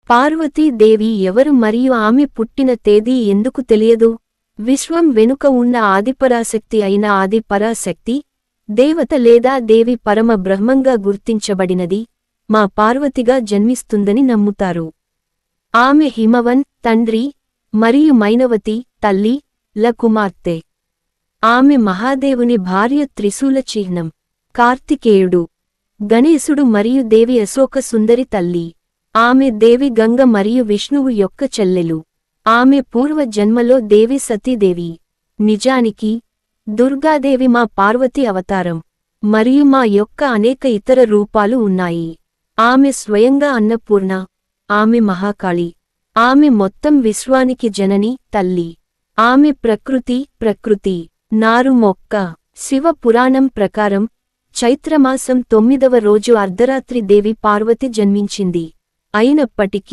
పార్వతీదేవి ఎవరు మరియు ఆమె పుట్టిన తేదీ ఎందుకు తెలియదు? విశ్వం వెనుక ఉన్న ఆదిపరాశక్తి అయిన ఆది పరాశక్తి, దేవత లేదా దేవి పరమ బ్రహ్మంగా గుర్తించబడినది, మా పార్వతిగా జన్మిస్తుందని నమ్ముతారు. ఆమె హిమవన్ తండ్రి మరియు మైనవతి తల్లి ల కుమార్తె. ఆమె మహాదేవుని భార్య త్రిశూల చిహ్నం, కార్తికేయుడు, గణేశుడు మరియు దేవి అశోక సుందరి తల్లి. ఆమె దేవి గంగ మరియు విష్ణువు యొక్క చెల్లెలు. ఆమె పూర్వ జన్మలో దేవి సతీదేవి. నిజానికి దుర్గాదేవి మా పార్వతి అవతారం, మరియు మా యొక్క అనేక ఇతర రూపాలు ఉన్నాయి. ఆమె స్వయంగా అన్నపూర్ణ, ఆమె మహాకాళి, ఆమె మొత్తం విశ్వానికి జనని తల్లి. ఆమె ప్రకృతి నారు మొక్క. శివ పురాణం ప్రకారం చైత్రమాసం 9వ రోజు అర్ధరాత్రి దేవి పార్వతి జన్మించింది. అయినప్పటికీ